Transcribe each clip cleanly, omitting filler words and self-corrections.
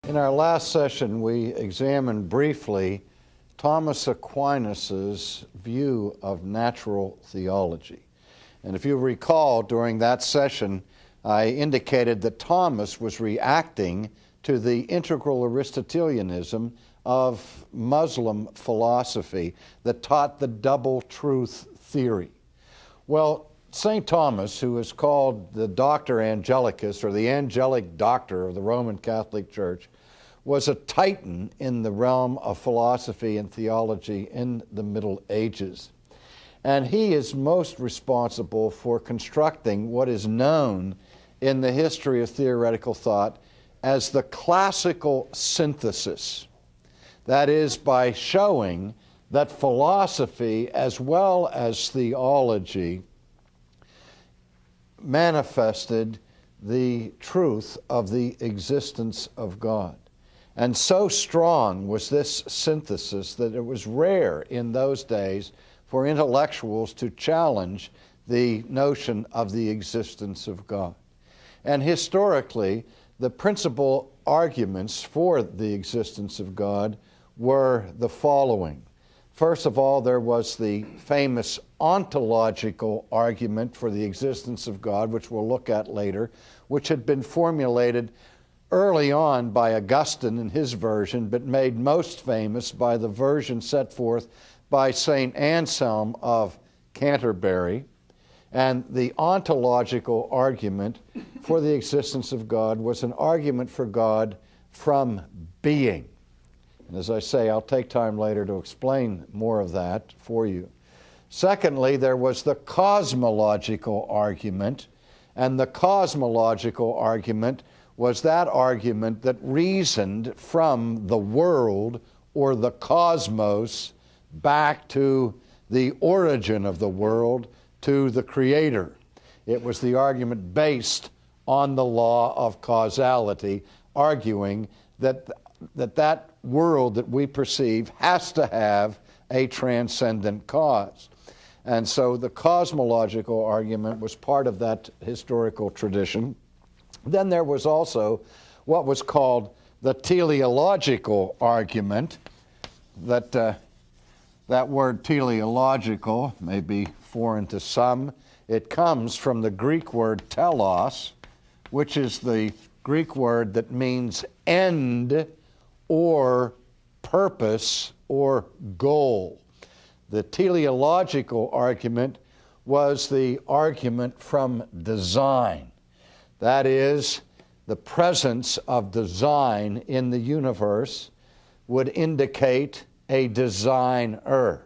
In our last session, we examined briefly Thomas Aquinas' view of natural theology. And if you recall, during that session, I indicated that Thomas was reacting to the integral Aristotelianism of Muslim philosophy that taught the double truth theory. Well, St. Thomas, who is called the Doctor Angelicus, or the angelic doctor of the Roman Catholic Church, was a titan in the realm of philosophy and theology in the Middle Ages. And he is most responsible for constructing what is known in the history of theoretical thought as the classical synthesis. That is, by showing that philosophy as well as theology manifested the truth of the existence of God. And so strong was this synthesis that it was rare in those days for intellectuals to challenge the notion of the existence of God. And historically, the principal arguments for the existence of God were the following. First of all, there was the famous ontological argument for the existence of God, which we'll look at later, which had been formulated early on by Augustine in his version, but made most famous by the version set forth by St. Anselm of Canterbury. And the ontological argument for the existence of God was an argument for God from being. And as I say, I'll take time later to explain more of that for you. Secondly, there was the cosmological argument, and the cosmological argument was that argument that reasoned from the world or the cosmos back to the origin of the world, to the Creator. It was the argument based on the law of causality, arguing that that world that we perceive has to have a transcendent cause. And so the cosmological argument was part of that historical tradition. Then there was also what was called the teleological argument. That word teleological may be foreign to some. It comes from the Greek word telos, which is the Greek word that means end or purpose or goal. The teleological argument was the argument from design. That is, the presence of design in the universe would indicate a designer.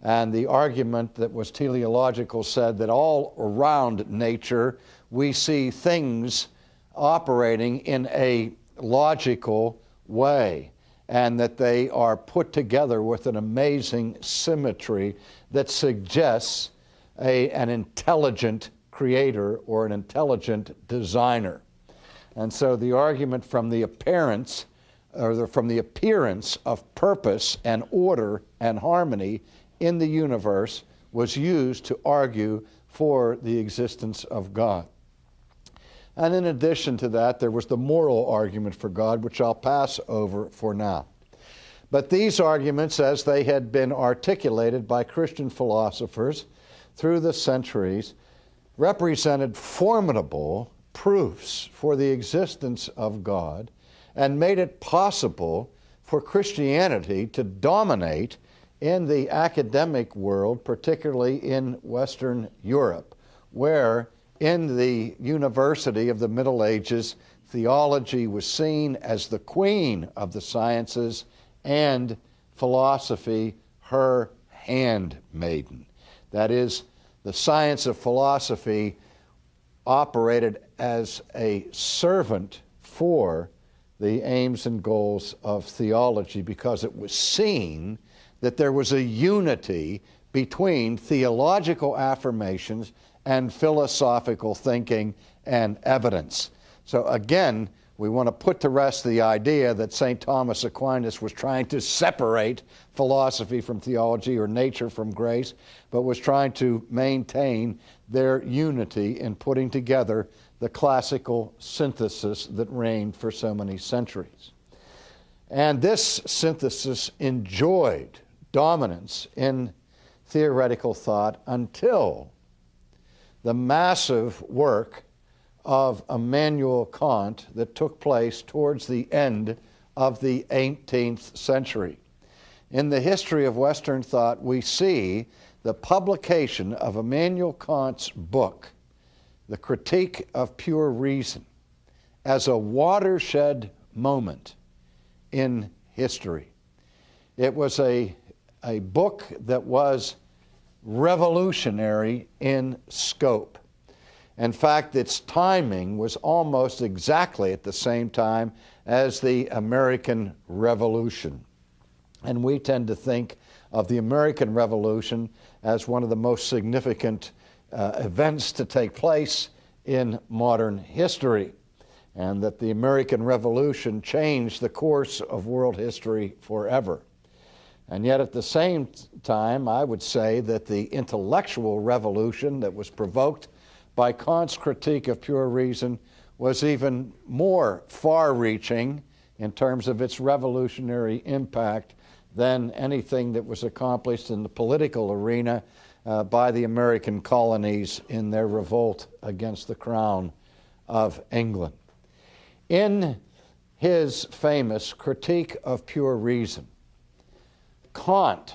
And the argument that was teleological said that all around nature we see things operating in a logical way, and that they are put together with an amazing symmetry that suggests an intelligent creator or an intelligent designer. And so the argument from the appearance, from the appearance of purpose and order and harmony in the universe was used to argue for the existence of God. And in addition to that, there was the moral argument for God, which I'll pass over for now. But these arguments, as they had been articulated by Christian philosophers through the centuries, represented formidable proofs for the existence of God and made it possible for Christianity to dominate in the academic world, particularly in Western Europe, where in the university of the Middle Ages, theology was seen as the queen of the sciences and philosophy her handmaiden. That is, the science of philosophy operated as a servant for the aims and goals of theology because it was seen that there was a unity between theological affirmations and philosophical thinking and evidence. So again, we want to put to rest the idea that St. Thomas Aquinas was trying to separate philosophy from theology or nature from grace, but was trying to maintain their unity in putting together the classical synthesis that reigned for so many centuries. And this synthesis enjoyed dominance in theoretical thought until the massive work of Immanuel Kant that took place towards the end of the 18th century. In the history of Western thought, we see the publication of Immanuel Kant's book, The Critique of Pure Reason, as a watershed moment in history. It was a book that was revolutionary in scope. In fact, its timing was almost exactly at the same time as the American Revolution. And we tend to think of the American Revolution as one of the most significant events to take place in modern history, and that the American Revolution changed the course of world history forever. And yet at the same time, I would say that the intellectual revolution that was provoked by Kant's critique of pure reason was even more far-reaching in terms of its revolutionary impact than anything that was accomplished in the political arena by the American colonies in their revolt against the Crown of England. In his famous Critique of Pure Reason, Kant,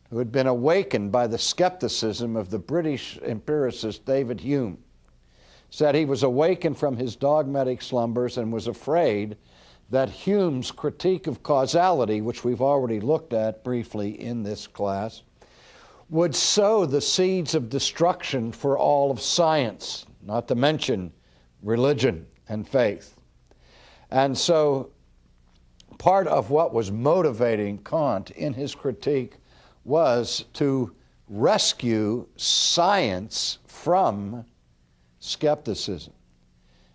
who had been awakened by the skepticism of the British empiricist David Hume, said he was awakened from his dogmatic slumbers and was afraid that Hume's critique of causality, which we've already looked at briefly in this class, would sow the seeds of destruction for all of science, not to mention religion and faith. And so part of what was motivating Kant in his critique was to rescue science from skepticism.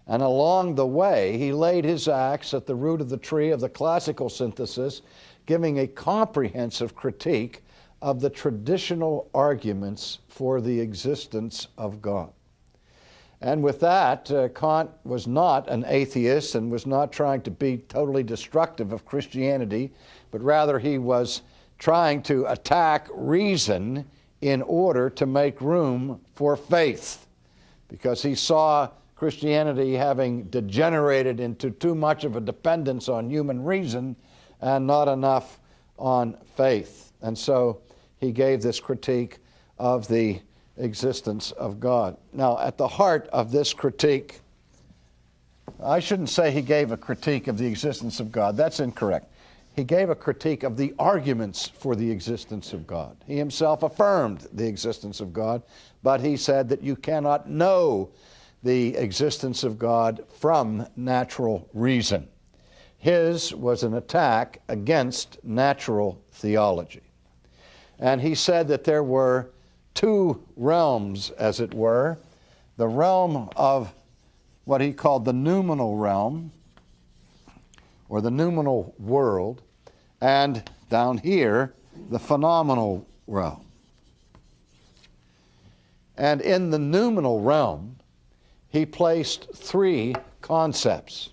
And along the way, he laid his axe at the root of the tree of the classical synthesis, giving a comprehensive critique of the traditional arguments for the existence of God. And with that, Kant was not an atheist and was not trying to be totally destructive of Christianity, but rather he was trying to attack reason in order to make room for faith, because he saw Christianity having degenerated into too much of a dependence on human reason and not enough on faith. And so he gave this critique of the existence of God. Now, at the heart of this critique, I shouldn't say he gave a critique of the existence of God. That's incorrect. He gave a critique of the arguments for the existence of God. He himself affirmed the existence of God, but he said that you cannot know the existence of God from natural reason. His was an attack against natural theology. And he said that there were two realms, as it were, the realm of what he called the noumenal realm, or the noumenal world, and down here, the phenomenal realm. And in the noumenal realm, he placed three concepts.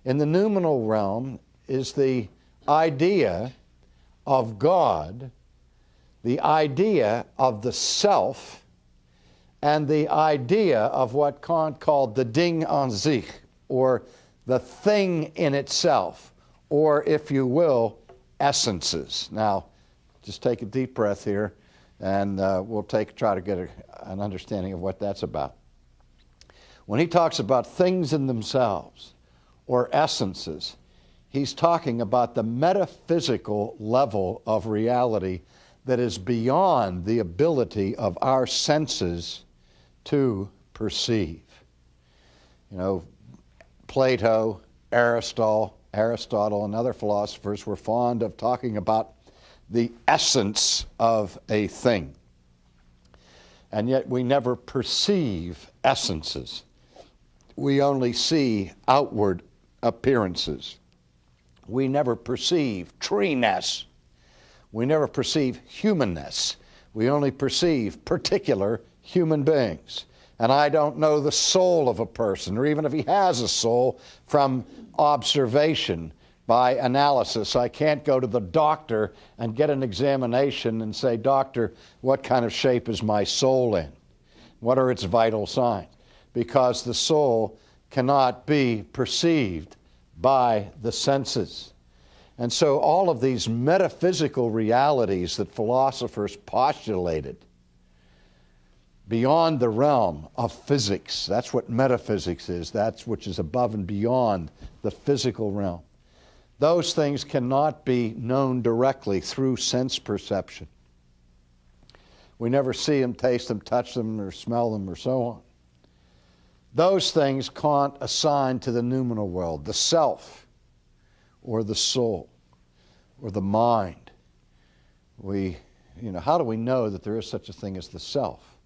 In the noumenal realm is the idea of God, the idea of the self, and the idea of what Kant called the Ding an sich, or the thing in itself, or, if you will, essences. Now, just take a deep breath here, and we'll try to get an understanding of what that's about. When he talks about things in themselves, or essences, he's talking about the metaphysical level of reality that is beyond the ability of our senses to perceive. You know, Plato, Aristotle, and other philosophers were fond of talking about the essence of a thing. And yet we never perceive essences. We only see outward appearances. We never perceive treeness. We never perceive humanness. We only perceive particular human beings. And I don't know the soul of a person, or even if he has a soul, from observation, by analysis. I can't go to the doctor and get an examination and say, "Doctor, what kind of shape is my soul in? What are its vital signs?" Because the soul cannot be perceived by the senses. And so all of these metaphysical realities that philosophers postulated beyond the realm of physics, that's what metaphysics is, that's which is above and beyond the physical realm. Those things cannot be known directly through sense perception. We never see them, taste them, touch them, or smell them, or so on. Those things Kant assigned to the noumenal world, the self, or the soul, or the mind. How do we know that there is such a thing as the self?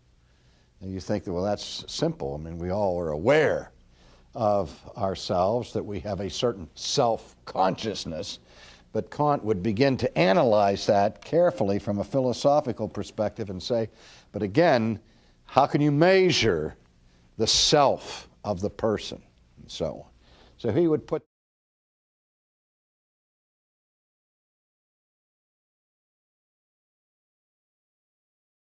And you think that, well, that's simple. I mean, we all are aware of ourselves, that we have a certain self-consciousness, but Kant would begin to analyze that carefully from a philosophical perspective and say, but again, how can you measure the self of the person, and so on? So he would put